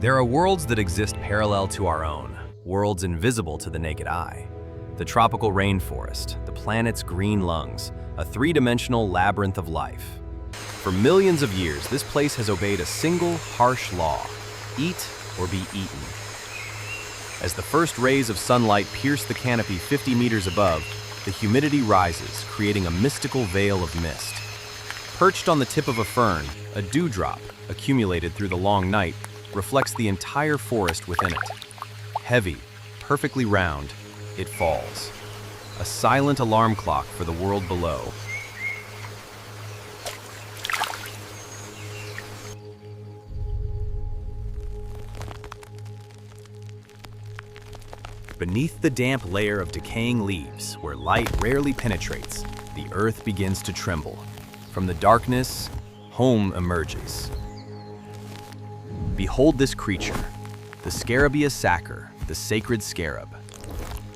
There are worlds that exist parallel to our own, worlds invisible to the naked eye. The tropical rainforest, the planet's green lungs, a three-dimensional labyrinth of life. For millions of years, this place has obeyed a single, harsh law: eat or be eaten. As the first rays of sunlight pierce the canopy 50 meters above, the humidity rises, creating a mystical veil of mist. Perched on the tip of a fern, a dewdrop, accumulated through the long night, reflects the entire forest within it. Heavy, perfectly round, it falls. A silent alarm clock for the world below. Beneath the damp layer of decaying leaves, where light rarely penetrates, the earth begins to tremble. From the darkness, home emerges. Behold this creature, the Scarabia sacer, the sacred scarab.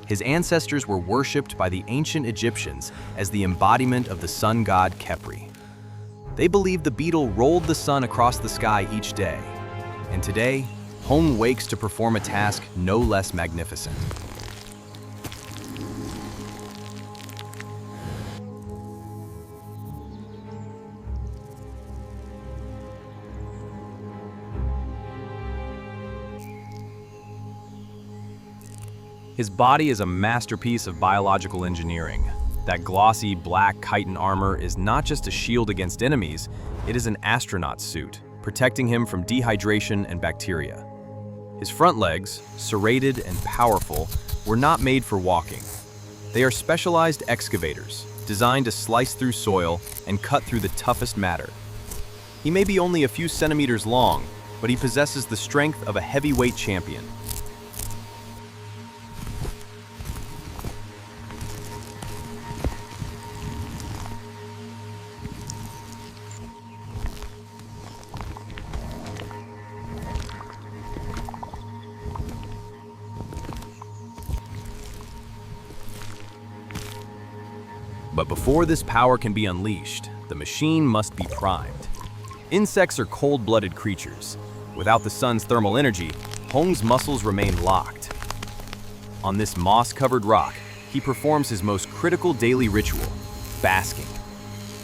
His ancestors were worshipped by the ancient Egyptians as the embodiment of the sun god Khepri. They believed the beetle rolled the sun across the sky each day. And today, home wakes to perform a task no less magnificent. His body is a masterpiece of biological engineering. That glossy black chitin armor is not just a shield against enemies, it is an astronaut suit, protecting him from dehydration and bacteria. His front legs, serrated and powerful, were not made for walking. They are specialized excavators, designed to slice through soil and cut through the toughest matter. He may be only a few centimeters long, but he possesses the strength of a heavyweight champion. But before this power can be unleashed, the machine must be primed. Insects are cold-blooded creatures. Without the sun's thermal energy, Hong's muscles remain locked. On this moss-covered rock, he performs his most critical daily ritual, basking.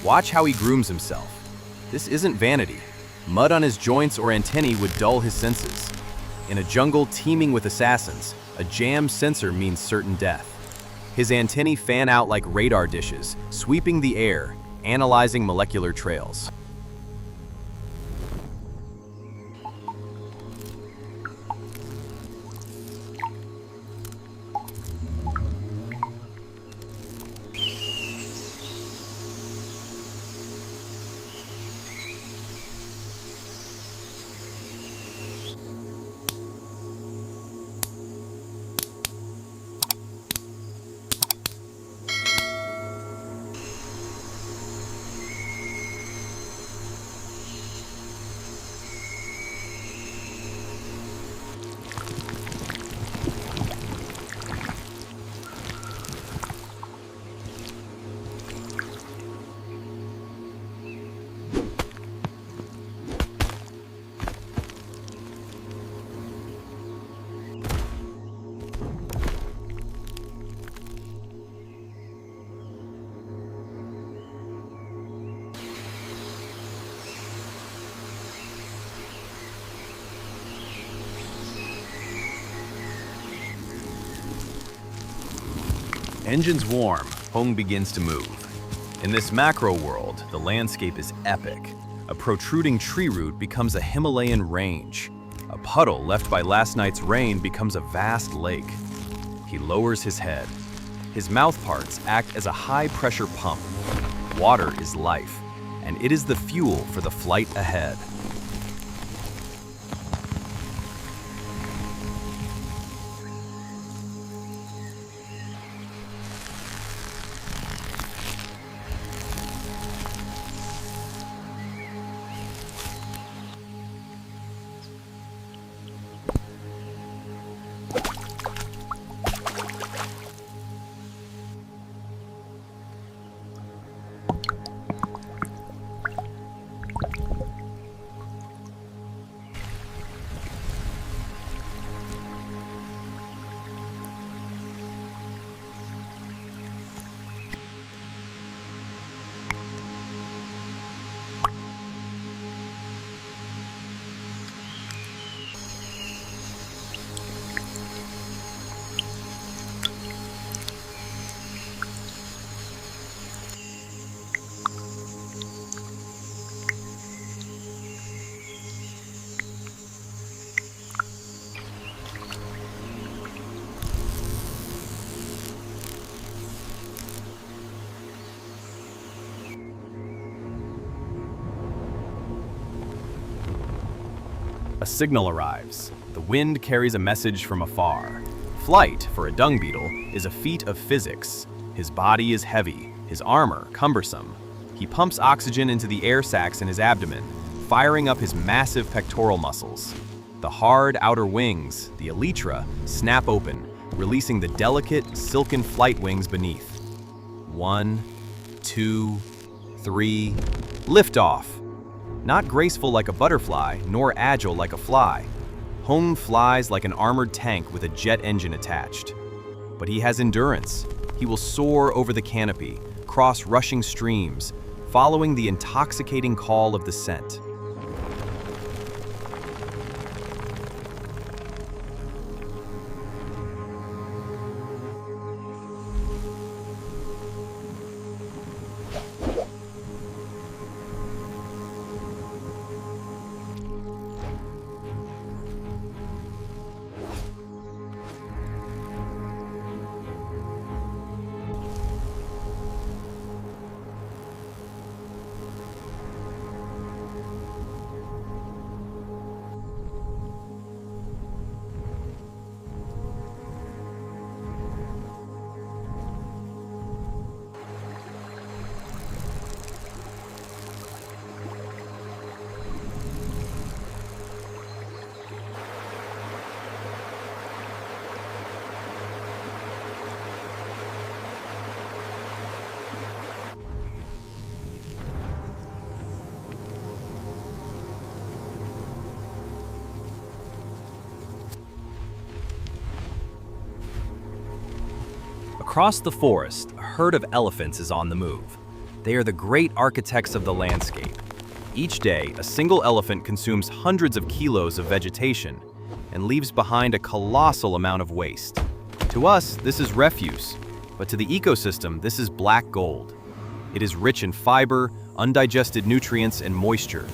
Watch how he grooms himself. This isn't vanity. Mud on his joints or antennae would dull his senses. In a jungle teeming with assassins, a jammed sensor means certain death. His antennae fan out like radar dishes, sweeping the air, analyzing molecular trails. Engines warm, Hong begins to move. In this macro world, the landscape is epic. A protruding tree root becomes a Himalayan range. A puddle left by last night's rain becomes a vast lake. He lowers his head. His mouth parts act as a high-pressure pump. Water is life, and it is the fuel for the flight ahead. A signal arrives. The wind carries a message from afar. Flight, for a dung beetle, is a feat of physics. His body is heavy, his armor cumbersome. He pumps oxygen into the air sacs in his abdomen, firing up his massive pectoral muscles. The hard outer wings, the elytra, snap open, releasing the delicate, silken flight wings beneath. 1, 2, 3, liftoff. Not graceful like a butterfly, nor agile like a fly. Hung flies like an armored tank with a jet engine attached. But he has endurance. He will soar over the canopy, cross rushing streams, following the intoxicating call of the scent. Across the forest, a herd of elephants is on the move. They are the great architects of the landscape. Each day, a single elephant consumes hundreds of kilos of vegetation and leaves behind a colossal amount of waste. To us, this is refuse, but to the ecosystem, this is black gold. It is rich in fiber, undigested nutrients, and moisture,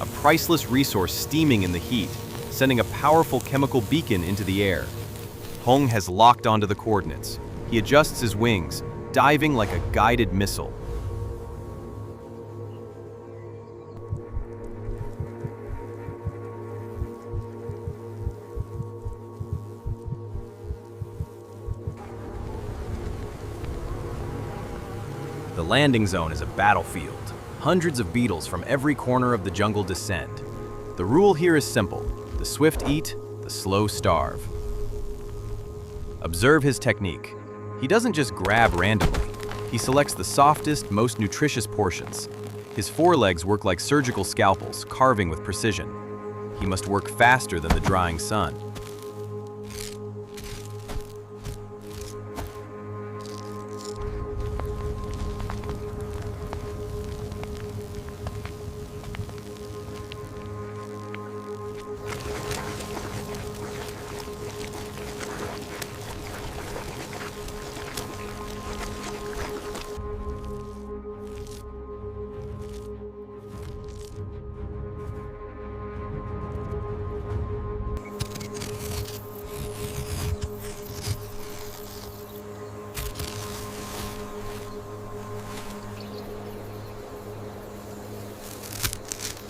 a priceless resource steaming in the heat, sending a powerful chemical beacon into the air. Hung has locked onto the coordinates. He adjusts his wings, diving like a guided missile. The landing zone is a battlefield. Hundreds of beetles from every corner of the jungle descend. The rule here is simple: the swift eat, the slow starve. Observe his technique. He doesn't just grab randomly. He selects the softest, most nutritious portions. His forelegs work like surgical scalpels, carving with precision. He must work faster than the drying sun.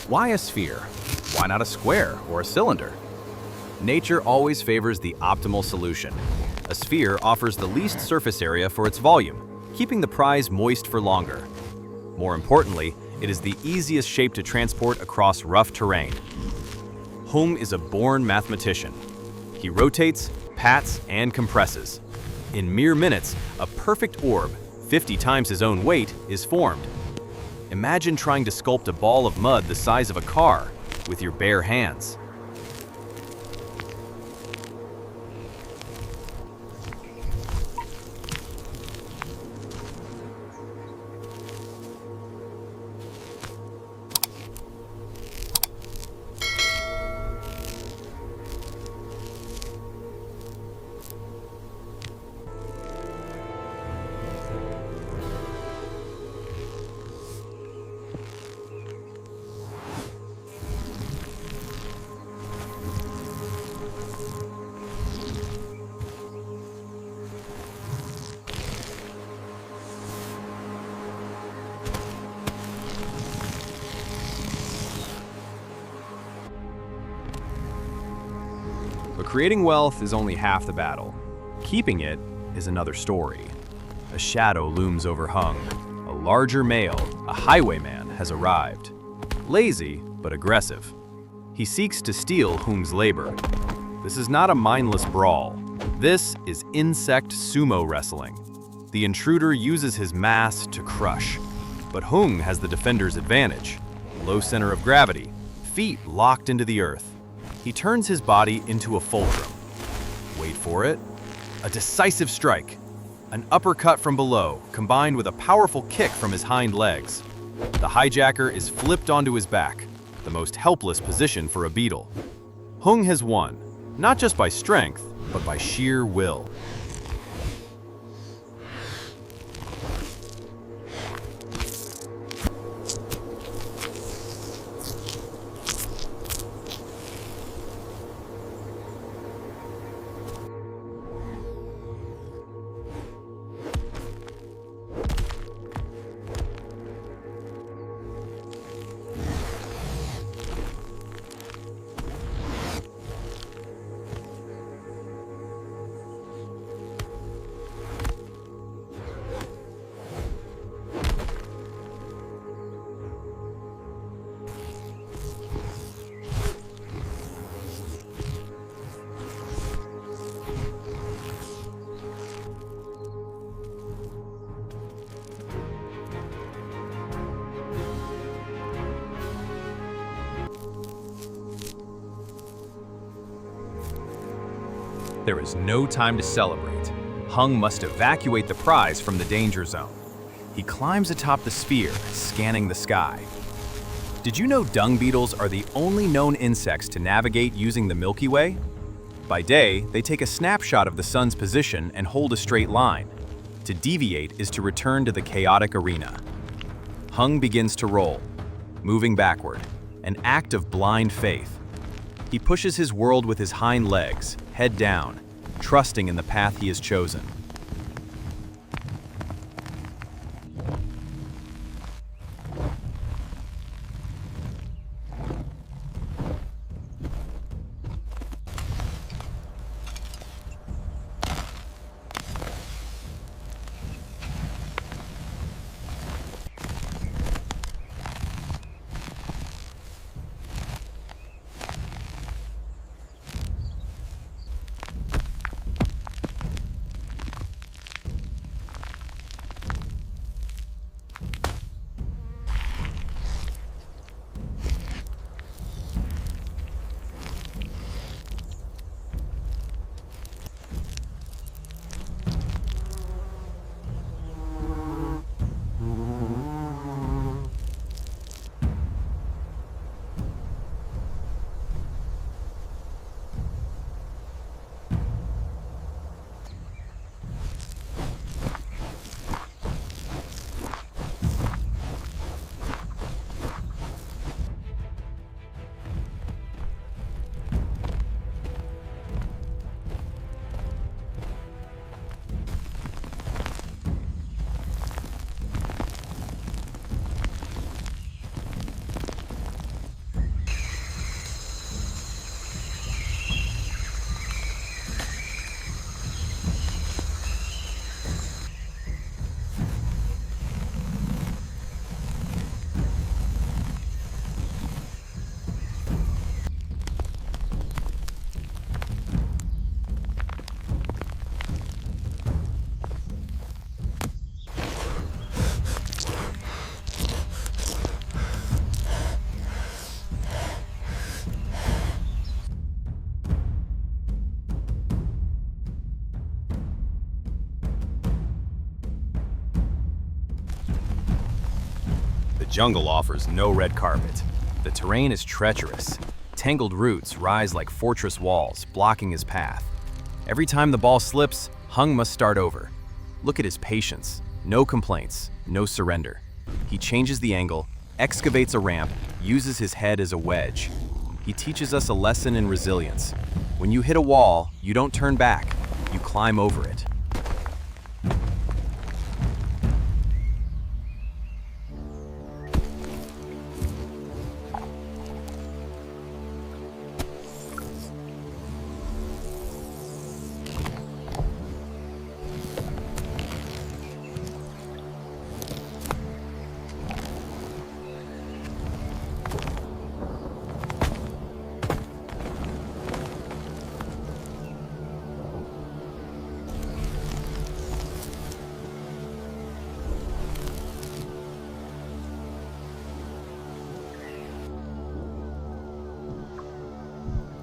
Why a sphere? Why not a square or a cylinder? Nature always favors the optimal solution. A sphere offers the least surface area for its volume, keeping the prize moist for longer. More importantly, it is the easiest shape to transport across rough terrain. Hung is a born mathematician. He rotates, pats, and compresses. In mere minutes, a perfect orb, 50 times his own weight, is formed. Imagine trying to sculpt a ball of mud the size of a car with your bare hands. But creating wealth is only half the battle. Keeping it is another story. A shadow looms over Hung. A larger male, a highwayman, has arrived. Lazy, but aggressive. He seeks to steal Hung's labor. This is not a mindless brawl. This is insect sumo wrestling. The intruder uses his mass to crush. But Hung has the defender's advantage. Low center of gravity, feet locked into the earth. He turns his body into a fulcrum. Wait for it. A decisive strike. An uppercut from below, combined with a powerful kick from his hind legs. The hijacker is flipped onto his back, the most helpless position for a beetle. Hung has won, not just by strength, but by sheer will. There is no time to celebrate. Hung must evacuate the prize from the danger zone. He climbs atop the sphere, scanning the sky. Did you know dung beetles are the only known insects to navigate using the Milky Way? By day, they take a snapshot of the sun's position and hold a straight line. To deviate is to return to the chaotic arena. Hung begins to roll, moving backward, an act of blind faith. He pushes his world with his hind legs, head down, trusting in the path he has chosen. The jungle offers no red carpet. The terrain is treacherous. Tangled roots rise like fortress walls, blocking his path. Every time the ball slips, Hung must start over. Look at his patience. No complaints, no surrender. He changes the angle, excavates a ramp, uses his head as a wedge. He teaches us a lesson in resilience. When you hit a wall, you don't turn back, you climb over it.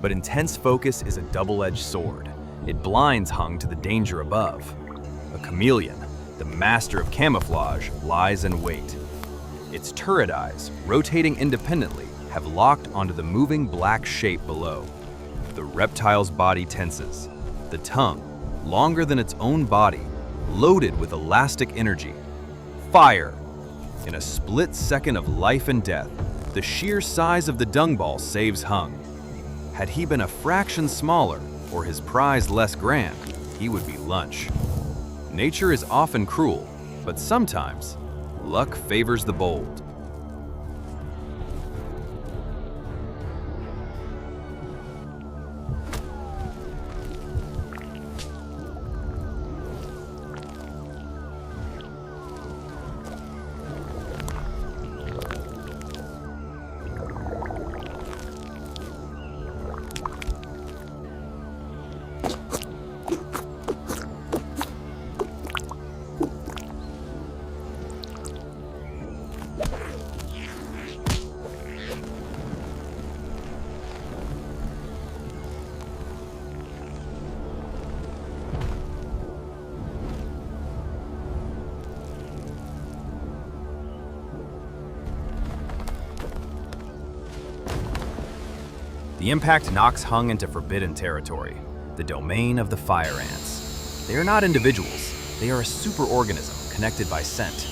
But intense focus is a double-edged sword. It blinds Hung to the danger above. A chameleon, the master of camouflage, lies in wait. Its turret eyes, rotating independently, have locked onto the moving black shape below. The reptile's body tenses. The tongue, longer than its own body, loaded with elastic energy. Fire! In a split second of life and death, the sheer size of the dung ball saves Hung. Had he been a fraction smaller, or his prize less grand, he would be lunch. Nature is often cruel, but sometimes, luck favors the bold. The impact knocks Hung into forbidden territory, the domain of the fire ants. They are not individuals, they are a superorganism connected by scent.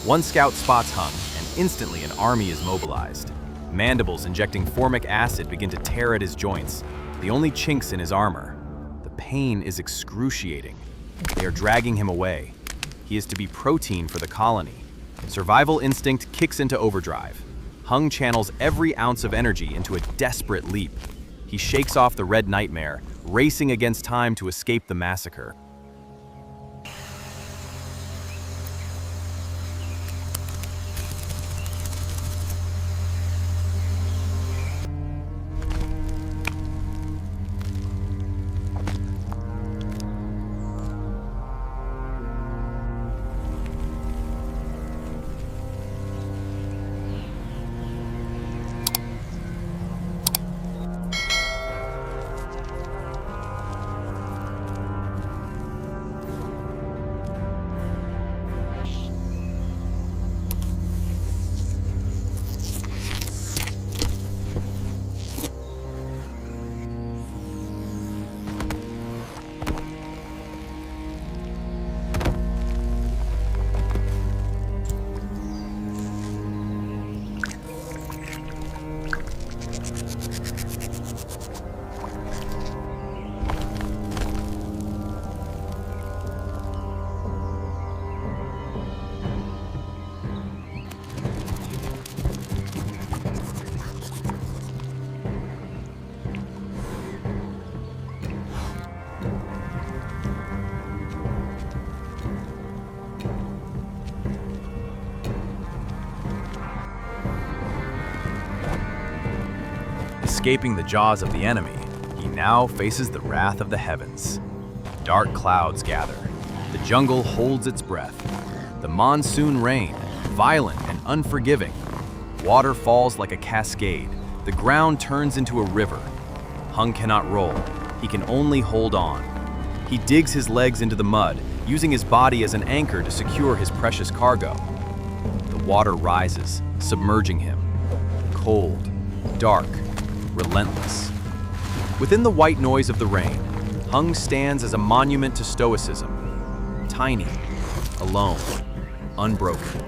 One scout spots Hung, and instantly an army is mobilized. Mandibles injecting formic acid begin to tear at his joints, the only chinks in his armor. The pain is excruciating. They are dragging him away. He is to be protein for the colony. Survival instinct kicks into overdrive. Hung channels every ounce of energy into a desperate leap. He shakes off the red nightmare, racing against time to escape the massacre. Escaping the jaws of the enemy, he now faces the wrath of the heavens. Dark clouds gather. The jungle holds its breath. The monsoon rain, violent and unforgiving. Water falls like a cascade. The ground turns into a river. Hung cannot roll. He can only hold on. He digs his legs into the mud, using his body as an anchor to secure his precious cargo. The water rises, submerging him. Cold, dark, relentless. Within the white noise of the rain, Hung stands as a monument to stoicism. Tiny, alone, unbroken.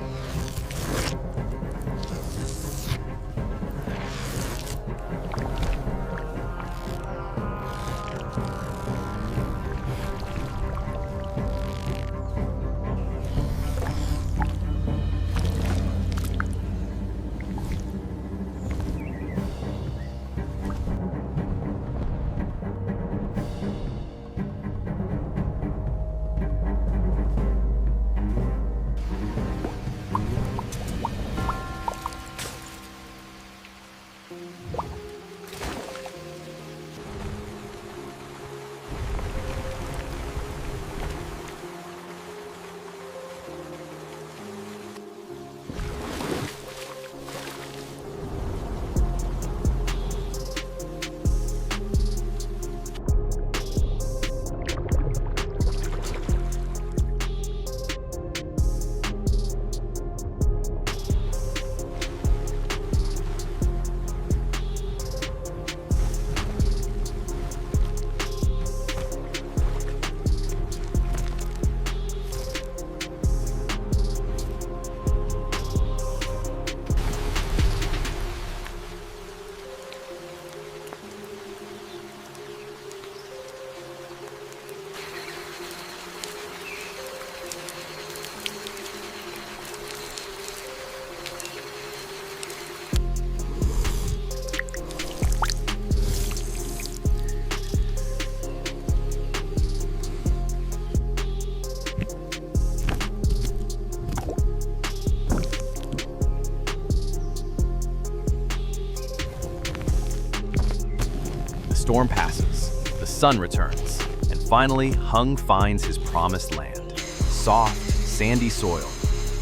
The storm passes, the sun returns, and finally Hung finds his promised land. Soft, sandy soil,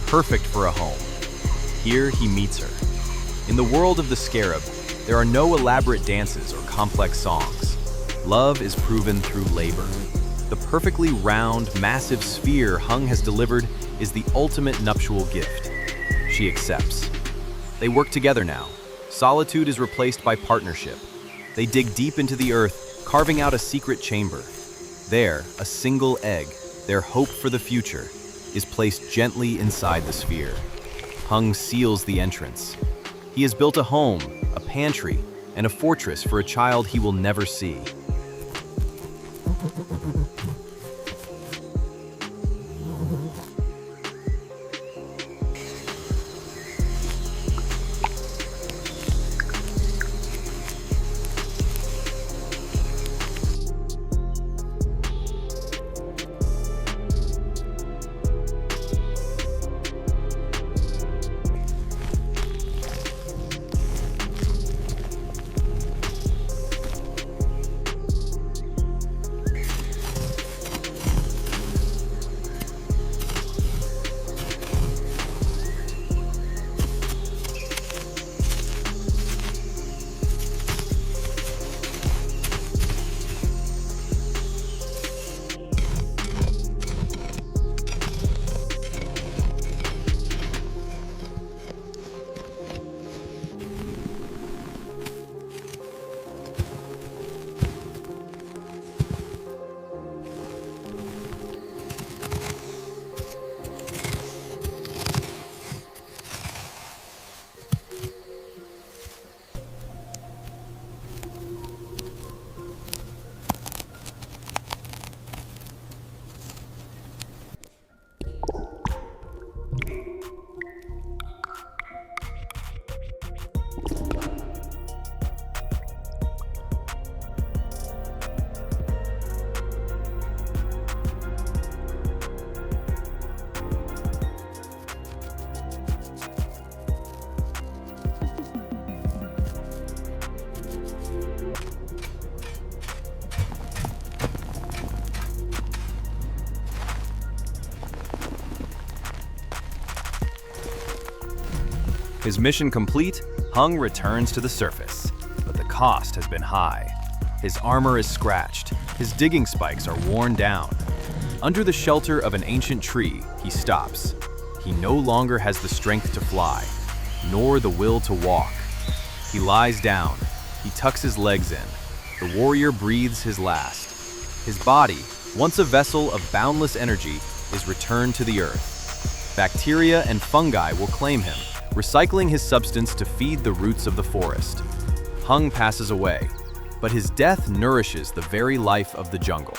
perfect for a home. Here he meets her. In the world of the scarab, there are no elaborate dances or complex songs. Love is proven through labor. The perfectly round, massive sphere Hung has delivered is the ultimate nuptial gift. She accepts. They work together now. Solitude is replaced by partnership. They dig deep into the earth, carving out a secret chamber. There, a single egg, their hope for the future, is placed gently inside the sphere. Hung seals the entrance. He has built a home, a pantry, and a fortress for a child he will never see. His mission complete, Hung returns to the surface, but the cost has been high. His armor is scratched, his digging spikes are worn down. Under the shelter of an ancient tree, he stops. He no longer has the strength to fly, nor the will to walk. He lies down, he tucks his legs in. The warrior breathes his last. His body, once a vessel of boundless energy, is returned to the earth. Bacteria and fungi will claim him, recycling his substance to feed the roots of the forest. Hung passes away, but his death nourishes the very life of the jungle.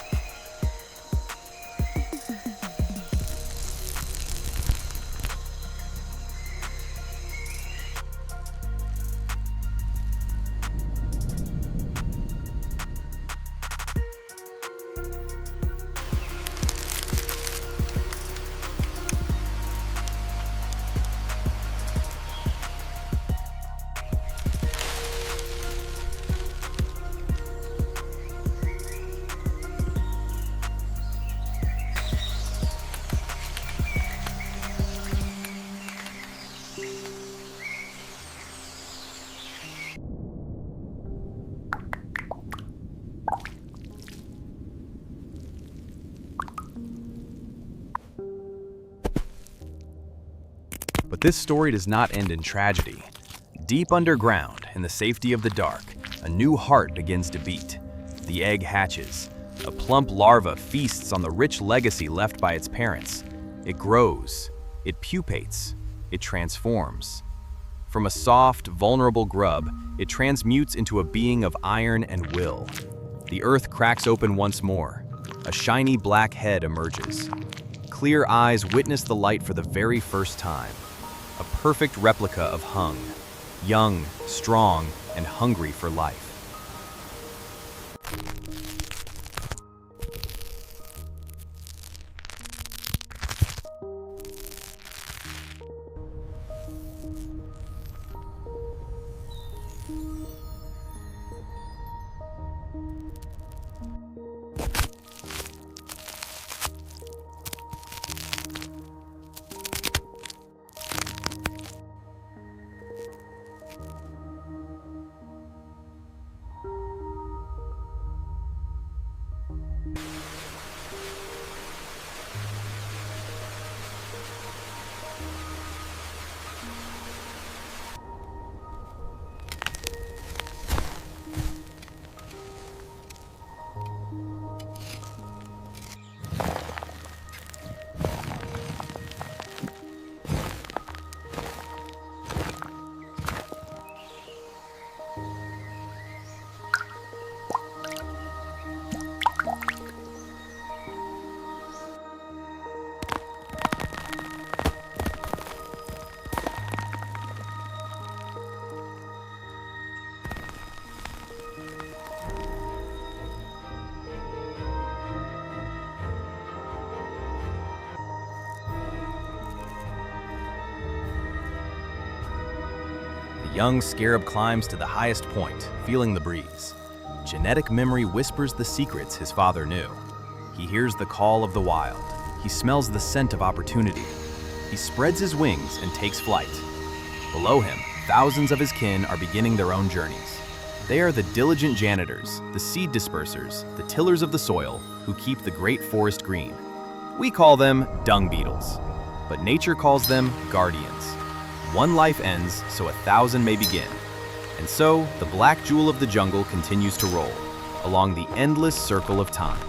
this story does not end in tragedy. Deep underground, in the safety of the dark, a new heart begins to beat. The egg hatches. A plump larva feasts on the rich legacy left by its parents. It grows. It pupates. It transforms. From a soft, vulnerable grub, it transmutes into a being of iron and will. The earth cracks open once more. A shiny black head emerges. Clear eyes witness the light for the very first time. A perfect replica of Hung, young, strong, and hungry for life. The young scarab climbs to the highest point, feeling the breeze. Genetic memory whispers the secrets his father knew. He hears the call of the wild. He smells the scent of opportunity. He spreads his wings and takes flight. Below him, thousands of his kin are beginning their own journeys. They are the diligent janitors, the seed dispersers, the tillers of the soil, who keep the great forest green. We call them dung beetles, but nature calls them guardians. One life ends, so 1,000 may begin. And so, the black jewel of the jungle continues to roll, along the endless circle of time.